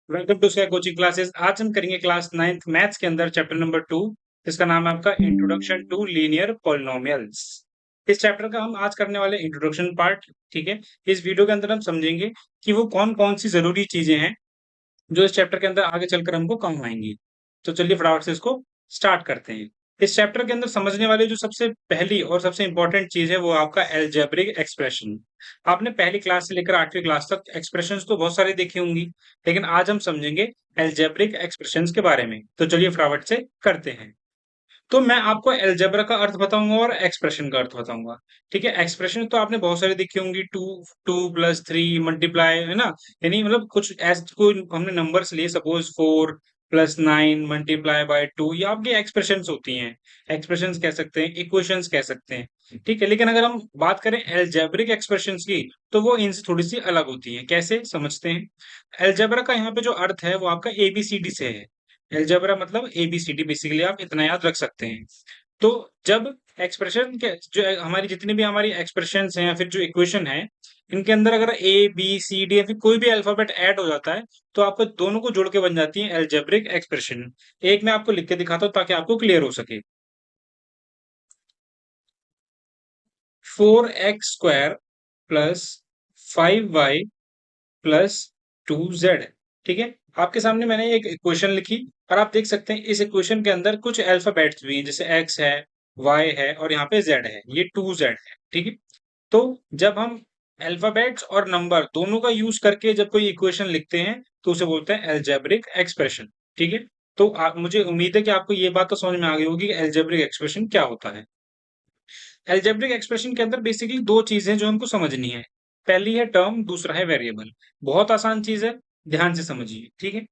Welcome to Sky coaching classes. आज हम करेंगे क्लास 9th मैथ्स के अंदर चैप्टर नंबर 2, जिसका नाम है आपका इंट्रोडक्शन टू लीनियर पॉलिनोमियल्स। इस चैप्टर का हम आज करने वाले इंट्रोडक्शन पार्ट। ठीक है, इस वीडियो के अंदर हम समझेंगे कि वो कौन कौन सी जरूरी चीजें हैं जो इस चैप्टर के अंदर आगे चलकर हमको काम आएंगी। तो चलिए फटाफट से इसको स्टार्ट करते हैं। इस चैप्टर के अंदर समझने वाली जो सबसे पहली और सबसे इंपॉर्टेंट चीज है वो आपका एल्जेब्रिक एक्सप्रेशन। आपने पहली क्लास से लेकर 8वीं क्लास तक एक्सप्रेशंस तो बहुत सारी देखी होंगी, लेकिन आज हम समझेंगे एल्जेब्रिक एक्सप्रेशंस के बारे में। तो चलिए फटाफट से करते हैं। तो मैं आपको अलजेब्रा का अर्थ बताऊंगा और एक्सप्रेशन का अर्थ बताऊंगा। ठीक है, एक्सप्रेशन तो आपने बहुत सारी देखी होंगी, two two plus three multiply, है ना। यानी मतलब कुछ ऐसे कोई हमने नंबर्स लिए, सपोज 4 + 9 मल्टीप्लाई बाय 2, ये आपकी एक्सप्रेशंस होती हैं। एक्सप्रेशंस कह सकते हैं, इक्वेशंस कह सकते हैं। ठीक है, लेकिन अगर हम बात करें एल्जेब्रिक एक्सप्रेशंस की, तो वो इनसे थोड़ी सी अलग होती हैं। कैसे समझते हैं। एल्जेब्रा का यहाँ पे जो अर्थ है वो आपका एबीसीडी से है। अलजेब्रा मतलब एबीसीडी, बेसिकली आप इतना याद रख सकते हैं। तो जब एक्सप्रेशन के जो हमारी जितनी भी हमारी एक्सप्रेशंस हैं या फिर जो इक्वेशन है, इनके अंदर अगर ए बी सी डी या फिर कोई भी अल्फाबेट ऐड हो जाता है, तो आपको दोनों को जोड़ के बन जाती है एल्जेब्रिक एक्सप्रेशन। एक मैं आपको लिख के दिखाता हूँ ताकि आपको क्लियर हो सके। 4x² plus 5y plus 2z। ठीक है, आपके सामने मैंने एक इक्वेशन लिखी और आप देख सकते हैं इस इक्वेशन के अंदर कुछ अल्फाबेट्स भी हैं, जैसे x है, y है और यहाँ पे z है, ये 2z है। ठीक है, तो जब हम अल्फाबेट्स और नंबर दोनों का यूज करके जब कोई इक्वेशन लिखते हैं तो उसे बोलते हैं एल्जेब्रिक एक्सप्रेशन। ठीक है, तो आप, मुझे उम्मीद है कि आपको ये बात तो समझ में आ गई होगी कि एल्जेब्रिक एक्सप्रेशन क्या होता है। एल्जेब्रिक एक्सप्रेशन के अंदर बेसिकली दो चीजें जो हमको समझनी है। पहली है टर्म, दूसरा है वेरिएबल। बहुत आसान चीज है, ध्यान से समझिए। ठीक है,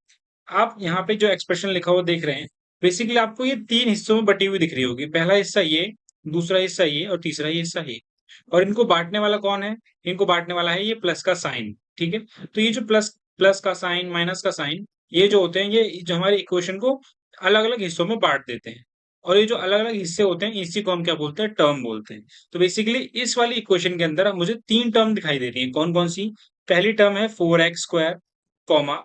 आप यहाँ पे जो एक्सप्रेशन लिखा हुआ देख रहे हैं, बेसिकली आपको ये तीन हिस्सों में बटी हुई दिख रही होगी। पहला हिस्सा ये, दूसरा हिस्सा ये और तीसरा ये हिस्सा ये। और इनको बांटने वाला कौन है। इनको बांटने वाला है ये प्लस का साइन। ठीक है, तो ये जो प्लस प्लस का साइन, माइनस का साइन, ये जो होते हैं, ये जो हमारे इक्वेशन को अलग अलग हिस्सों में बांट देते हैं। और ये जो अलग अलग हिस्से होते हैं, इसी को हम क्या बोलते हैं, टर्म बोलते हैं। तो बेसिकली इस वाली इक्वेशन के अंदर अब मुझे तीन टर्म दिखाई दे रही है। कौन कौन सी। पहली टर्म है 4x², कॉमा,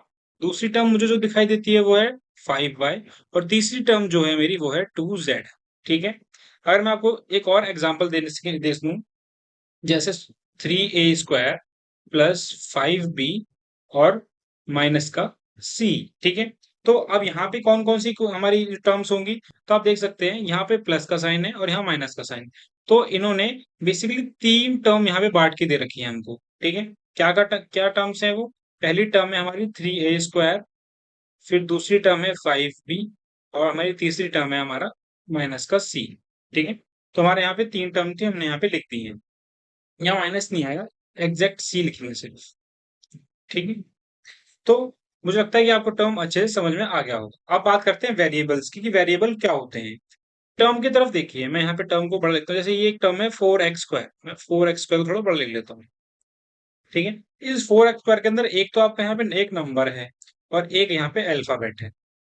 दूसरी टर्म मुझे जो दिखाई देती है वो है 5y, और तीसरी टर्म जो है मेरी वो है 2z। ठीक है, अगर मैं आपको एक और एग्जांपल देने दे दूं, जैसे 3a² प्लस 5b और माइनस का c। ठीक है, तो अब यहाँ पे कौन कौन सी हमारी टर्म्स होंगी। तो आप देख सकते हैं यहाँ पे प्लस का साइन है और यहाँ माइनस का साइन। तो इन्होंने बेसिकली तीन टर्म यहाँ पे बांट के दे रखी है हमको। ठीक है, क्या टर्म्स है वो। पहली टर्म है हमारी 3a², फिर दूसरी टर्म है 5b और हमारी तीसरी टर्म है हमारा माइनस का c। ठीक है, तो हमारे यहाँ पे तीन टर्म थी, हमने यहाँ पे लिख दी है। यहाँ माइनस नहीं आएगा, एग्जैक्ट सी लिखेंगे सिर्फ। ठीक है, तो मुझे लगता है कि आपको टर्म अच्छे से समझ में आ गया होगा। अब बात करते हैं वेरिएबल्स की कि वेरिएबल क्या होते हैं। टर्म की तरफ देखिए, मैं यहाँ पे टर्म को बड़ा लिखता हूँ। जैसे ये एक टर्म है 4x², मैं 4x² को थोड़ा बड़ा लिख लेता हूँ। ठीक है, इस 4x² के अंदर एक तो आपका यहाँ पे एक नंबर है और एक यहाँ पे अल्फाबेट है।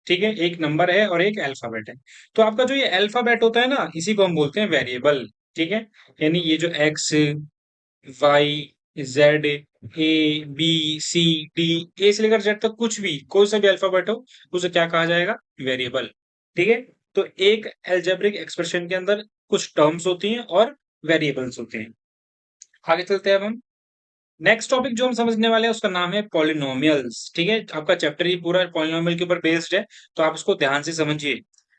ठीक है, एक नंबर है और एक अल्फाबेट है। तो आपका जो ये अल्फाबेट होता है ना, इसी को हम बोलते हैं वेरिएबल। ठीक है, यानी ये जो एक्स, वाई, जेड, ए, बी, सी, डी, ए से लेकर जेड तक कुछ भी, कोई सा भी अल्फाबेट हो, उसे क्या कहा जाएगा, वेरिएबल। ठीक है, तो एक एल्जेब्रिक एक्सप्रेशन के अंदर कुछ टर्म्स होती हैं और वेरिएबल्स होते हैं। आगे चलते हैं अब हम। नेक्स्ट टॉपिक जो हम समझने वाले हैं उसका नाम है पॉलिनोमियल्स। ठीक है, आपका चैप्टर ही पूरा पॉलिनोमियल के ऊपर बेस्ड है, तो आप इसको ध्यान से समझिए।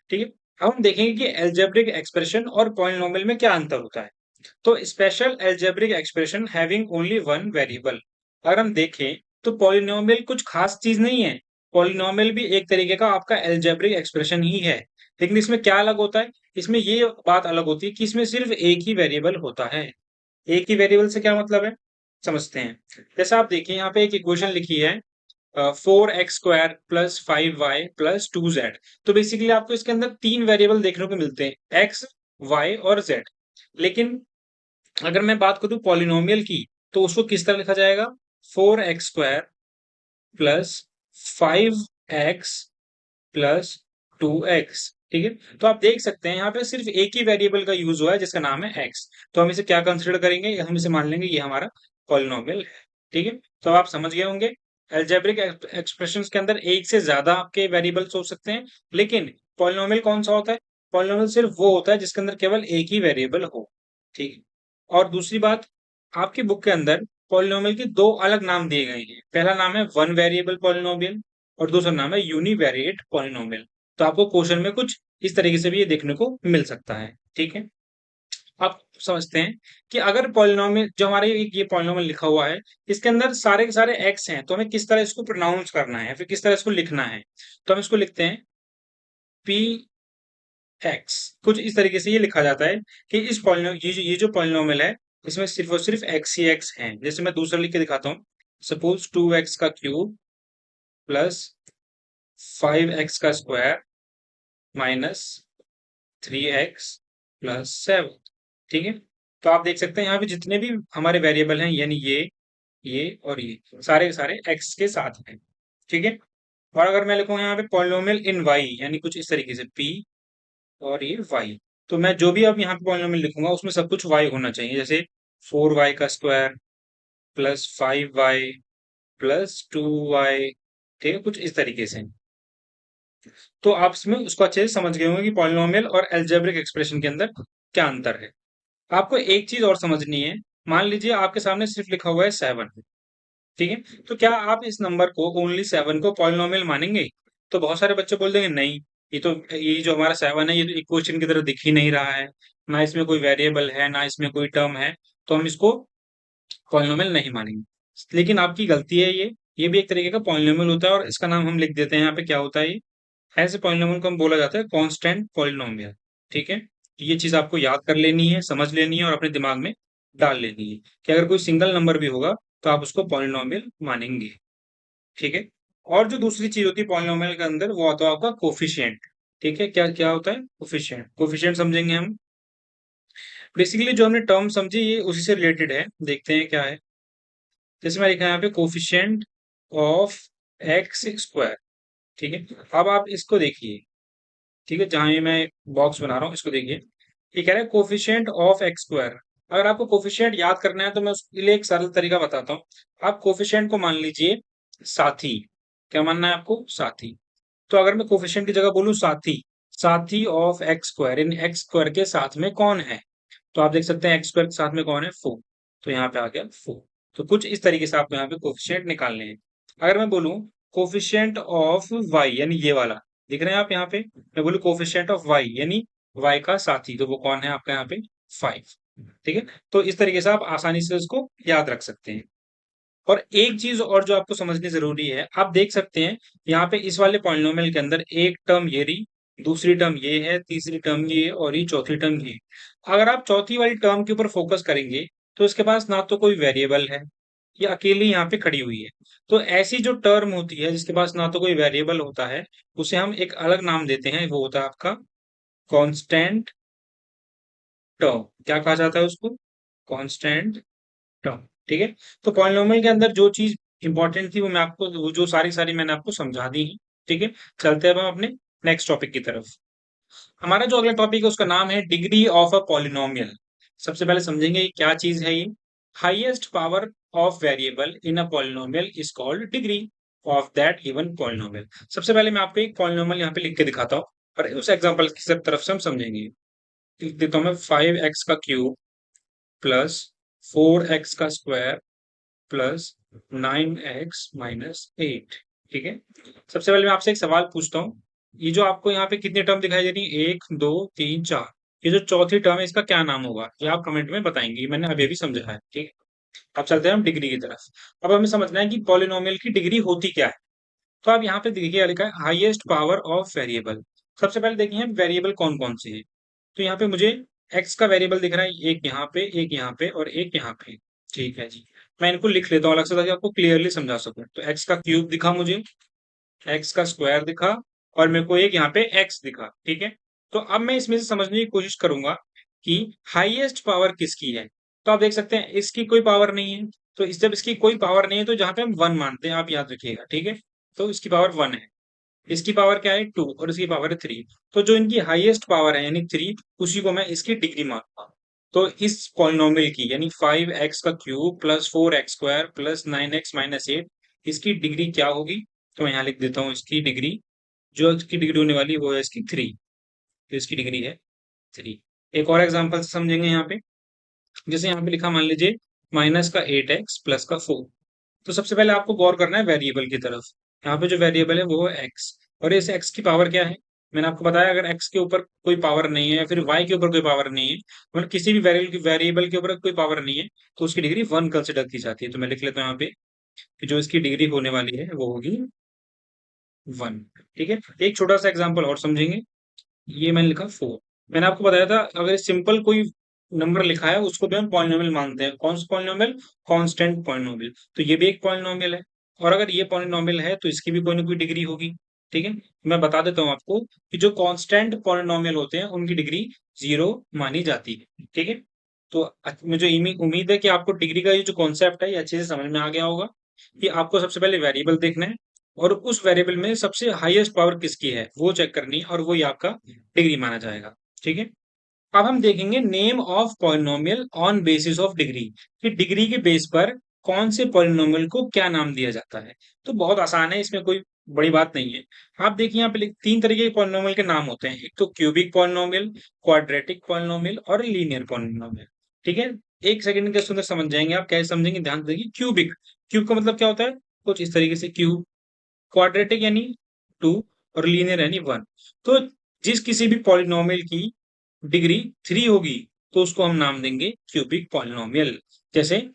ठीक है, अब हम देखेंगे कि एल्जेब्रिक एक्सप्रेशन और पॉलिनोमियल में क्या अंतर होता है। तो special algebraic expression having only one variable. अगर हम देखें तो पॉलिनोमियल कुछ खास चीज नहीं है। पॉलिनोमियल भी एक तरीके का आपका एल्जेब्रिक एक्सप्रेशन ही है, लेकिन इसमें क्या अलग होता है। इसमें ये बात अलग होती है कि इसमें सिर्फ एक ही वेरिएबल होता है। एक ही वेरिएबल से क्या मतलब है, समझते हैं। जैसे आप देखिए यहाँ पे एक इक्वेशन लिखी है, 4x² plus 5y plus 2z। तो बेसिकली आपको इसके अंदर तीन वेरिएबल देखने को मिलते हैं, x, y और z। लेकिन अगर मैं बात करूं पॉलिनोमियल की, तो उसको किस तरह लिखा जाएगा, 4x² plus 5x plus 2x। ठीक है, तो आप देख सकते हैं यहाँ पे सिर्फ एक ही वेरिएबल का यूज हुआ है जिसका नाम है x। तो हम इसे क्या कंसिडर करेंगे, हम इसे मान लेंगे ये हमारा पॉलिनोमियल है। ठीक है, तो आप समझ गए होंगे। अलजेब्रिक एक्सप्रेशंस के अंदर एक से ज्यादा आपके वेरिएबल्स हो सकते हैं, लेकिन पॉलिनोमियल कौन सा होता है? पॉलिनोमियल सिर्फ वो होता है जिसके अंदर केवल एक ही वेरिएबल हो। ठीक है। और दूसरी बात, आपकी बुक के अंदर पॉलिनोमियल के दो अलग नाम दिए गए हैं। पहला नाम है वन वेरिएबल पॉलिनोमियल और दूसरा नाम है यूनिवेरिएट पॉलिनोमियल। तो आपको क्वेश्चन में कुछ इस तरीके से भी ये देखने को मिल सकता है। ठीक है। आप समझते हैं कि अगर पॉलिनोमियल जो हमारे ये पॉलिनोमियल लिखा हुआ है, इसके अंदर सारे के सारे एक्स हैं, तो हमें किस तरह इसको प्रोनाउंस करना है, फिर किस तरह इसको लिखना है। तो हम इसको लिखते हैं पी एक्स। कुछ इस तरीके से ये लिखा जाता है कि इस पॉलिनो ये जो पॉलिनोमियल है, इसमें सिर्फ और सिर्फ एक्स ही एक्स हैं। जैसे मैं दूसरा लिख के दिखाता हूँ। सपोज 2x का क्यूब प्लस 5x का स्क्वायर माइनस 3x प्लस 7। ठीक है। तो आप देख सकते हैं यहाँ पे जितने भी हमारे वेरिएबल हैं, यानी ये और ये सारे के सारे x के साथ हैं। ठीक है। और अगर मैं लिखूंगा यहाँ पे पॉलिनोमियल इन y, यानी कुछ इस तरीके से p और ये y, तो मैं जो भी अब यहाँ पे पॉलिनोमियल लिखूंगा उसमें सब कुछ y होना चाहिए। जैसे 4y का square plus 5y plus 2y। ठीक है, कुछ इस तरीके से। तो आप इसमें उसको अच्छे से समझ गए होंगे कि पॉलिनोमियल और अलजेब्रिक एक्सप्रेशन के अंदर क्या अंतर है। आपको एक चीज और समझनी है। मान लीजिए आपके सामने सिर्फ लिखा हुआ है 7। ठीक है। तो क्या आप इस नंबर को ओनली 7 को पॉलिनोमियल मानेंगे? तो बहुत सारे बच्चे बोल देंगे नहीं, ये जो हमारा 7 है ये तो इक्वेशन की तरह दिख ही नहीं रहा है, ना इसमें कोई वेरिएबल है ना इसमें कोई टर्म है, तो हम इसको पॉलिनोमियल नहीं मानेंगे। लेकिन आपकी गलती है ये भी एक तरीके का पॉलिनोमियल होता है और इसका नाम हम लिख देते हैं यहाँ पे। क्या होता है ये? ऐसे पॉलिनोमियल को हम बोला जाता है कांस्टेंट पॉलिनोमियल। ठीक है। ये चीज आपको याद कर लेनी है, समझ लेनी है और अपने दिमाग में डाल लेनी है कि अगर कोई सिंगल नंबर भी होगा तो आप उसको पॉलिनोमियल मानेंगे। ठीक है। और जो दूसरी चीज होती है पॉलिनोमियल के अंदर, वो होता है आपका कोफिशिएंट। ठीक है। क्या क्या होता है? कोफिशिएंट। कोफिशिएंट समझेंगे हम। बेसिकली जो हमने टर्म समझी ये उसी से रिलेटेड है, देखते हैं क्या है। जैसे मैं लिखा है यहाँ पे कोफिशिएंट ऑफ एक्स स्क्वायर। ठीक है। अब आप इसको देखिए। ठीक है, जहां ये मैं बॉक्स बना रहा हूँ इसको देखिए। ये कह रहा है कोफिशिएंट ऑफ एक्स स्क्वायर। अगर आपको कोफिशिएंट याद करना है तो मैं उसके लिए एक सरल तरीका बताता हूँ। आप कोफिशिएंट को मान लीजिए साथी। क्या मानना है आपको? साथी। तो अगर मैं कोफिशिएंट की जगह बोलूं साथी, साथी of x square, in x square के साथ में कौन है? तो आप देख सकते हैं एक्स स्क्वायर के साथ में कौन है? 4। तो यहाँ पे आ गया 4। तो कुछ इस तरीके से आपको यहाँ पे कोफिशिएंट निकालने हैं। अगर मैं बोलूं कोफिशिएंट ऑफ वाई, यानी ये वाला दिख रहे हैं आप यहाँ पे, मैं बोलूं कोफिशिएंट ऑफ वाई यानी वाई का साथी, तो वो कौन है आपका यहाँ पे? 5। ठीक है। तो इस तरीके से आप आसानी से उसको याद रख सकते हैं। और एक चीज और जो आपको समझनी जरूरी है, आप देख सकते हैं यहाँ पे इस वाले पॉलिनोमियल के अंदर एक टर्म ये रही, दूसरी टर्म ये है, तीसरी टर्म ये है और ये चौथी टर्म ये है। अगर आप चौथी वाली टर्म के ऊपर फोकस करेंगे तो इसके पास ना तो कोई वेरिएबल है, ये अकेली यहाँ पे खड़ी हुई है। तो ऐसी जो टर्म होती है जिसके पास ना तो कोई वेरिएबल होता है, उसे हम एक अलग नाम देते हैं, वो होता है आपका कांस्टेंट टर्म। क्या कहा जाता है उसको? Constant term. ठीक है। तो पॉलिनोमियल के अंदर जो चीज इंपॉर्टेंट थी वो मैं आपको, वो जो सारी सारी मैंने आपको समझा दी है। ठीक है। चलते हैं अब हम अपने नेक्स्ट टॉपिक की तरफ। हमारा जो अगला टॉपिक है उसका नाम है डिग्री ऑफ अ पॉलिनोमियल। सबसे पहले समझेंगे ये क्या चीज है। ये highest power of variable in a polynomial is called degree of that given polynomial. सबसे पहले मैं आपको एक पॉलिनोमियल यहाँ पे लिख के दिखाता हूँ और उस एग्जांपल की सब तरफ से हम समझेंगे। लिख देता हूँ मैं 5x का क्यूब प्लस 4x का स्क्वायर प्लस 9x माइनस 8। ठीक है। सबसे पहले मैं आपसे एक सवाल पूछता हूँ। ये जो आपको यहाँ पे कितनी टर्म दिखाई दे रही है? 1 2 3 4। ये जो चौथी टर्म है इसका क्या नाम होगा? ये आप कमेंट में बताएंगे। ये मैंने अभी भी समझा है। ठीक है। अब चलते हैं हम डिग्री की तरफ। अब हमें समझना है कि पॉलिनोमियल की डिग्री होती क्या है। तो आप यहाँ पे देखिए क्या लिखा है, हाईएस्ट पावर ऑफ वेरिएबल। सबसे पहले देखिए वेरिएबल कौन कौन से हैं। तो यहाँ पे मुझे एक्स का वेरिएबल दिख रहा है, एक यहाँ पे, एक यहाँ पे और एक यहाँ पे। ठीक है जी। मैं इनको लिख लेता हूँ अलग से ताकि आपको क्लियरली समझा सकूं। तो एक्स का क्यूब दिखा मुझे, एक्स का स्क्वायर दिखा और मेरे को एक यहाँ पे एक्स दिखा। ठीक है। तो अब मैं इसमें से समझने की कोशिश करूंगा कि हाईएस्ट पावर किसकी है। तो आप देख सकते हैं इसकी कोई पावर नहीं है। तो जब इसकी कोई पावर नहीं है तो जहां पे हम 1 मानते हैं, आप याद रखिएगा। ठीक है। तो इसकी पावर 1 है, इसकी पावर क्या है? 2 और इसकी पावर है 3। तो जो इनकी हाईएस्ट पावर है यानी 3, उसी को मैं इसकी डिग्री मानूंगा। तो इस पॉलिनोमियल की यानी 5x का cube plus 4x square plus 9x minus 8, इसकी डिग्री क्या होगी, तो मैं यहाँ लिख देता हूँ इसकी डिग्री, जो इसकी डिग्री होने वाली है वो है इसकी 3, तो इसकी डिग्री है 3। एक और एग्जांपल से समझेंगे यहाँ पे, जैसे यहाँ पे लिखा मान लीजिए माइनस का 8x प्लस का 4। तो सबसे पहले आपको गौर करना है वेरिएबल की तरफ। यहाँ पे जो वेरिएबल है वो है x, और इस x की पावर क्या है, मैंने आपको बताया अगर x के ऊपर कोई पावर नहीं है या फिर y के ऊपर कोई पावर नहीं है, मतलब किसी भी वेरिएबल के ऊपर कोई पावर नहीं है, तो उसकी डिग्री 1 कंसिडर की जाती है। तो मैं लिख लेता हूँ यहाँ पे कि जो इसकी डिग्री होने वाली है वो होगी 1। ठीक है, एक छोटा सा एग्जाम्पल और समझेंगे। ये मैंने लिखा 4। मैंने आपको बताया था अगर सिंपल कोई नंबर लिखा है उसको भी हम पॉलिनोमियल मानते हैं। कौन सा पॉलिनोमियल, कांस्टेंट पॉलिनोमियल। तो ये भी एक पॉलिनोमियल है, और अगर ये पॉलिनोमियल है तो इसकी भी कोई ना कोई डिग्री होगी। ठीक है, मैं बता देता हूँ आपको कि जो कांस्टेंट पॉलिनोमियल होते हैं उनकी डिग्री 0 मानी जाती है। ठीक है, तो मुझे उम्मीद है कि आपको डिग्री का ये जो कॉन्सेप्ट है ये अच्छे से समझ में आ गया होगा कि आपको सबसे पहले वेरिएबल देखना है और उस वेरिएबल में सबसे हाईएस्ट पावर किसकी है वो चेक करनी है, और वो ही आपका डिग्री माना जाएगा। ठीक है, अब हम देखेंगे name of polynomial on basis of degree, कि डिग्री के बेस पर कौन से पॉलिनोमियल को क्या नाम दिया जाता है। तो बहुत आसान है, इसमें कोई बड़ी बात नहीं है। आप देखिए यहाँ पे तीन तरीके के पॉलिनोमियल के नाम होते हैं, एक तो क्यूबिक पॉलिनोमियल, क्वाड्रेटिक पॉलिनोमियल और लीनियर पॉलिनोमियल। ठीक है, एक सेकंड के अंदर समझ जाएंगे आप, कैसे समझेंगे ध्यान से देखिए। क्यूबिक, क्यूब का मतलब क्या होता है, कुछ इस तरीके से क्यूब, क्वाड्रेटिक यानी 2, और लीनियर यानी 1। तो जिस किसी भी पॉलिनोमियल की डिग्री 3 होगी तो उसको हम नाम देंगे क्यूबिक पॉलिनोमियल। जैसे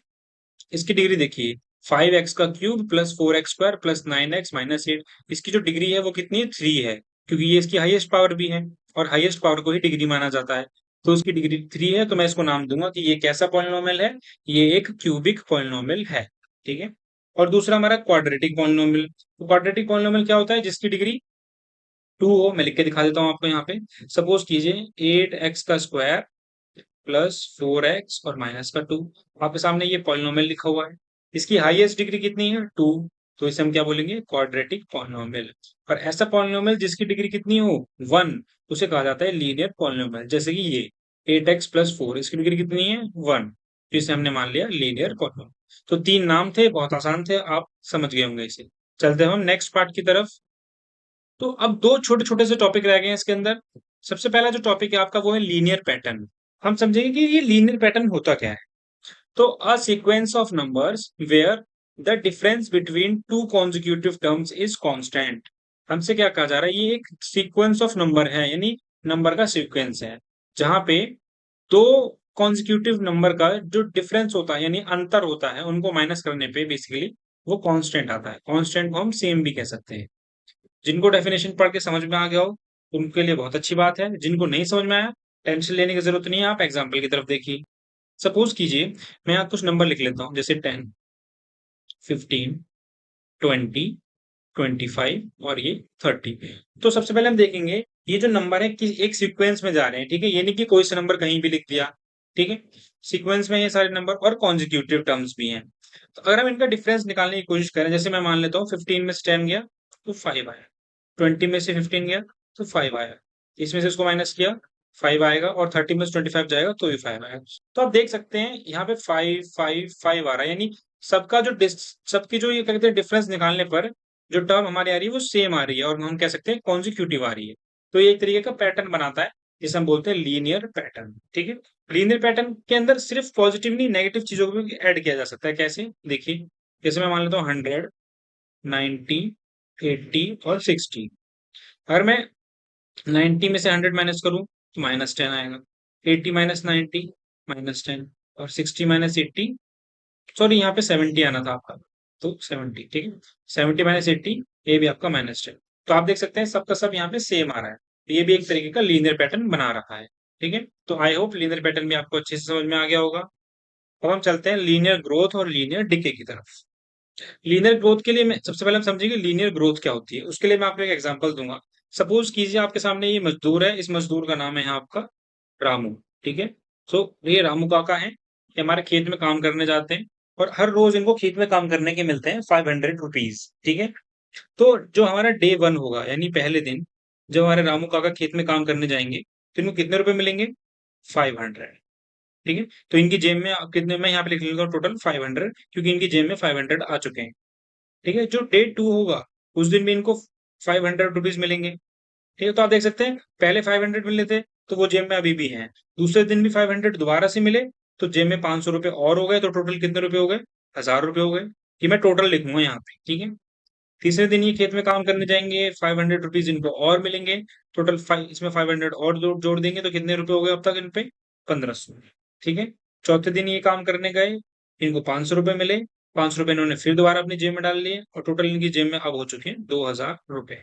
इसकी डिग्री देखिए, 5x का cube plus 4x square plus 9x minus 8, इसकी जो डिग्री है वो कितनी है, 3 है, क्योंकि ये इसकी हाईएस्ट पावर भी है और हाईएस्ट पावर को ही डिग्री माना जाता है। तो उसकी डिग्री 3 है, तो मैं इसको नाम दूंगा कि ये कैसा पॉलिनोमियल है, ये एक क्यूबिक पॉलिनोमियल है। ठीक है, और दूसरा हमारा क्वाड्रेटिक पॉलिनोमियल। तो क्वाड्रेटिक पॉलिनोमियल क्या होता है, जिसकी डिग्री 2 हो। मैं लिख के दिखा देता हूँ आपको यहाँ पे। सपोज कीजिए 8x का स्क्वायर प्लस 4x और माइनस का 2, आपके सामने ये पॉलिनोमियल लिखा हुआ है। इसकी हाईएस्ट डिग्री कितनी है, 2, तो इसे हम क्या बोलेंगे, क्वाड्रेटिक पॉलिनोमियल। और ऐसा पॉलिनोमियल जिसकी डिग्री कितनी हो, 1, उसे कहा जाता है लीनियर पॉलिनोमियल। जैसे कि ये 8x प्लस 4, इसकी डिग्री कितनी है, 1, तो इसे हमने मान लिया लीनियर पॉलिनोमियल। तो 3 नाम थे, बहुत आसान थे, आप समझ गए होंगे इसे। चलते हैं हम नेक्स्ट पार्ट की तरफ। तो अब दो छोटे छोटे से टॉपिक रह गए हैं इसके अंदर। सबसे पहला जो टॉपिक है आपका वो है लीनियर पैटर्न। हम समझेंगे कि ये लीनियर पैटर्न होता क्या है। तो a sequence of numbers where the difference between two consecutive terms is constant. हमसे क्या कहा जा रहा है, ये एक सीक्वेंस ऑफ नंबर है, यानी नंबर का सीक्वेंस है जहां पे दो कॉन्जिक्यूटिव नंबर का जो डिफरेंस होता है यानी अंतर होता है, उनको माइनस करने पे बेसिकली वो कांस्टेंट आता है। कांस्टेंट को हम सेम भी कह सकते हैं। जिनको डेफिनेशन पढ़ के समझ में आ गया हो उनके लिए बहुत अच्छी बात है, जिनको नहीं समझ में आया टेंशन लेने की जरूरत नहीं है, आप एग्जाम्पल की तरफ देखिए। सपोज कीजिए मैं यहाँ कुछ नंबर लिख लेता हूँ, जैसे 10, 15, 20, 25 और ये 30। तो सबसे पहले हम देखेंगे ये जो नंबर है कि एक सीक्वेंस में जा रहे हैं। ठीक है, ये नहीं कि कोई सा नंबर कहीं भी लिख दिया। ठीक है, सीक्वेंस में ये सारे नंबर और कॉन्जिक्यूटिव टर्म्स भी हैं। तो अगर हम इनका डिफरेंस निकालने की कोशिश करें, जैसे मैं मान लेता हूँ 15 में से 10 गया तो 5 आया, 20 में से 15 गया तो 5 आया, इसमें से इसको माइनस किया 5 आएगा, और 30 में से 25 जाएगा तो भी 5 आएगा। तो आप देख सकते हैं यहाँ पे 5 5 5 आ रहा है, यानी सबका जो सबकी जो ये कहते हैं डिफरेंस निकालने पर जो टर्म हमारी आ रही है वो सेम आ रही है, और हम कह सकते हैं कॉन्जिक्यूटिव आ रही है। तो ये एक तरीके का पैटर्न बनाता है जिसे हम बोलते हैं लीनियर पैटर्न। ठीक है, लीनियर पैटर्न के अंदर सिर्फ पॉजिटिव नहीं नेगेटिव चीजों को भी ऐड किया जा सकता है। कैसे, देखिए जैसे मैं मान लेता हूँ 100, 90, 80 और 60। अगर मैं 90 में से 100 माइनस करूं तो -10 आएगा, 80 माइनस 90 -10, और 60 माइनस 80, सॉरी यहाँ पे 70 आना था आपका, तो 70। ठीक है, 70 माइनस 80, ये भी आपका -10। तो आप देख सकते हैं सबका सब यहाँ पे सेम आ रहा है। तो ये भी एक तरीके का लीनियर पैटर्न बना रखा है। ठीक है, तो आई होप लीनियर पैटर्न भी आपको अच्छे से समझ में आ गया होगा। अब हम चलते हैं लीनियर ग्रोथ और लीनियर डिके की तरफ। लीनियर ग्रोथ के लिए मैं सबसे पहले हम समझेंगे लीनियर ग्रोथ क्या होती है। उसके लिए मैं आपको एक एग्जांपल दूंगा। सपोज कीजिए आपके सामने ये मजदूर है, इस मजदूर का नाम है यहाँ आपका रामू। ठीक है, तो ये रामू काका है, ये हमारे खेत में काम करने जाते हैं, और हर रोज इनको खेत में काम करने के मिलते हैं 500 रुपीज। ठीक है, तो जो हमारा डे 1 होगा यानी पहले दिन जब हमारे रामू काका खेत में काम करने जाएंगे तो इनको कितने रुपए मिलेंगे, 500। ठीक है, तो इनकी जेब में कितने, मैं यहाँ पे लिख लूंगा टोटल 500, क्योंकि इनकी जेब में 500 आ चुके हैं। ठीक है, जो डे 2 होगा उस दिन भी इनको 500 रुपीज मिलेंगे। ठीक है, तो आप देख सकते हैं पहले 500 मिले थे तो वो जेब में अभी भी हैं, दूसरे दिन भी 500 दोबारा से मिले तो जेब में 500 रुपए और हो गए, तो टोटल कितने रुपए हो गए, 1000 रुपए हो गए। ये मैं टोटल लिखूंगा यहाँ पे, ठीक है। तीसरे दिन ये खेत में काम करने जाएंगे, 500 रुपीज इनको और मिलेंगे, टोटल फाइव, इसमें 500 और जोड़ देंगे तो कितने रुपए हो गए अब तक इन पे, 1500। ठीक है, चौथे दिन ये काम करने गए, इनको 500 रुपए मिले, 500 रुपए इन्होंने फिर दोबारा अपनी जेब में डाल लिए और टोटल इनकी जेब में अब हो चुके हैं 2000 रुपए।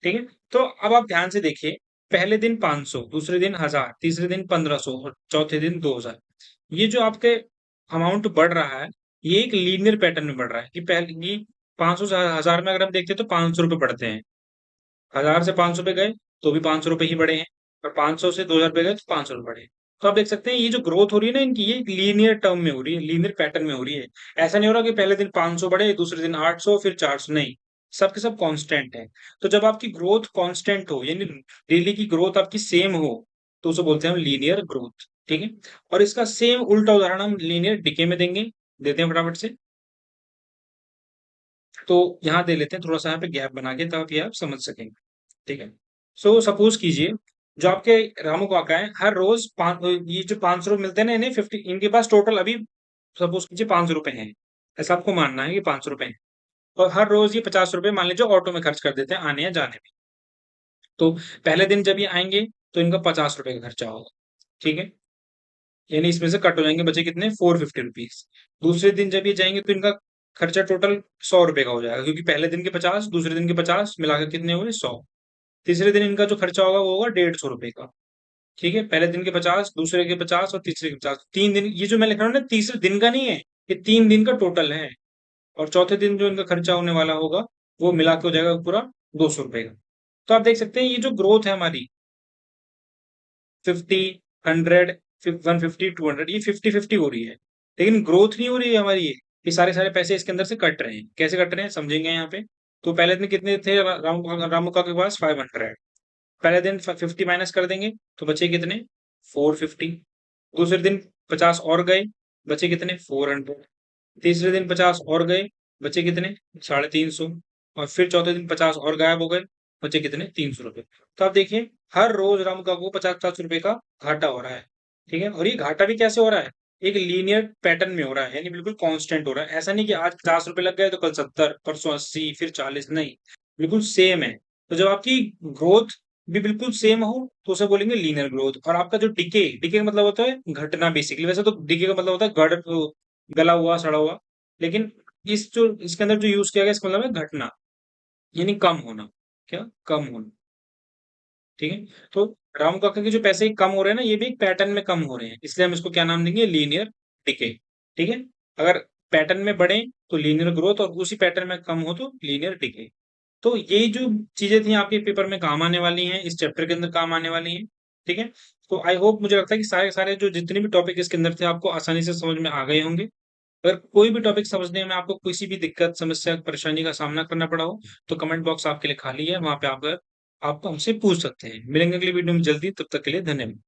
ठीक है, तो अब आप ध्यान से देखिए, पहले दिन 500, दूसरे दिन 1000, तीसरे दिन 1500 और चौथे दिन 2000। ये जो आपके अमाउंट बढ़ रहा है, ये एक लीनियर पैटर्न में बढ़ रहा है कि पहले ये 500 से 1000 में अगर हम देखते हैं तो 500 रुपए बढ़ते हैं, 1000 से 500 पे गए तो भी 500 रुपए ही बढ़े हैं, और 500 से 2000 पे गए तो 500 रुपए बढ़े। तो आप देख सकते हैं ये जो ग्रोथ हो रही है ना इनकी, ये लीनियर टर्म में हो रही है, लीनियर पैटर्न में हो रही है। ऐसा नहीं हो रहा कि पहले दिन 500 बढ़े, दूसरे दिन 800, फिर 400, नहीं, सब के सब कांस्टेंट है। तो जब आपकी ग्रोथ कांस्टेंट हो, यानी डेली की ग्रोथ आपकी सेम हो, तो उसे बोलते हैं हम लीनियर ग्रोथ। ठीक है, और इसका सेम उल्टा उदाहरण हम लीनियर डिके में देंगे, देते हैं फटाफट से। तो यहाँ दे लेते हैं थोड़ा सा यहाँ पे गैप बना के, ताकि आप समझ सकेंगे। ठीक है, सो सपोज कीजिए जो आपके रामू काका है, हर रोज ये जो 500 मिलते हैं ना इन्हें 50, इनके पास टोटल अभी सपोज कीजिए 500 रुपए हैं, ऐसा आपको मानना है कि 500 रुपए हैं, और हर रोज ये 50 रुपए मान लीजिए ऑटो में खर्च कर देते हैं आने या जाने में। तो पहले दिन जब ये आएंगे तो इनका 50 रुपए का खर्चा होगा। ठीक है, यानी इसमें से कट हो जाएंगे, बचे कितने, 450 रुपीज। दूसरे दिन जब ये जाएंगे तो इनका खर्चा टोटल 100 रुपए का हो जाएगा, क्योंकि पहले दिन के 50, दूसरे दिन के 50 मिलाकर कितने हुए, 100। तीसरे दिन इनका जो खर्चा होगा वो होगा 150 रुपए का। ठीक है, पहले दिन के 50, दूसरे के 50 और तीसरे के 50, 3 दिन, ये जो मैं लिख रहा हूँ ना तीसरे दिन का नहीं है, ये 3 दिन का टोटल है। और चौथे दिन जो इनका खर्चा होने वाला होगा वो मिला के हो जाएगा पूरा 200 रुपए का। तो आप देख सकते हैं ये जो ग्रोथ है हमारी 50, 100, 150, 200, ये 50-50 हो रही है, लेकिन ग्रोथ नहीं हो रही है हमारी। ये सारे सारे पैसे इसके अंदर से कट रहे हैं, कैसे कट रहे हैं समझेंगे यहाँ पे। तो पहले दिन कितने थे रामू का के पास, 500। पहले दिन 50 माइनस कर देंगे तो बचे कितने, 450। दूसरे दिन 50 और गए, बचे कितने, 400। तीसरे दिन 50 और गए, बचे कितने, 350। और फिर चौथे दिन 50 और गायब हो गए, बचे कितने, 300 रुपए। तो आप देखिए हर रोज रामू काका को 50-50 रुपए का घाटा हो रहा है। ठीक है, और ये घाटा भी कैसे हो रहा है, एक लीनियर पैटर्न में हो रहा है, यानी बिल्कुल कांस्टेंट हो रहा है। ऐसा नहीं कि आज 50 रुपए लग गए तो कल 70, परसों 80, फिर 40, नहीं, बिल्कुल सेम है। तो जब आपकी ग्रोथ भी बिल्कुल सेम हो तो उसे बोलेंगे लीनियर ग्रोथ। और आपका जो डिके, डिके का मतलब होता है घटना बेसिकली, वैसे तो डिके का मतलब होता है गला हुआ, सड़ा हुआ, लेकिन इस जो इसके अंदर जो यूज किया गया इसका मतलब है घटना, यानी कम होना। क्या, कम होना। ठीक है, तो राम काका के जो पैसे कम हो रहे हैं ना, ये भी एक पैटर्न में कम हो रहे हैं, इसलिए हम इसको क्या नाम देंगे, लीनियर डिके। ठीक है, अगर पैटर्न में बढ़े तो लीनियर ग्रोथ, और उसी पैटर्न में कम हो तो लीनियर डिके। तो ये जो चीजें थी आपके पेपर में काम आने वाली हैं, इस चैप्टर के अंदर काम आने वाली हैं। ठीक है, तो आई होप, मुझे लगता है कि सारे सारे जो जितने भी टॉपिक इसके अंदर थे आपको आसानी से समझ में आ गए होंगे। अगर कोई भी टॉपिक समझने में आपको किसी भी दिक्कत, समस्या, परेशानी का सामना करना पड़ा हो तो कमेंट बॉक्स आपके लिए खाली है, वहां पे आप हमसे पूछ सकते हैं। मिलेंगे अगली वीडियो में जल्दी, तब तक के लिए धन्यवाद।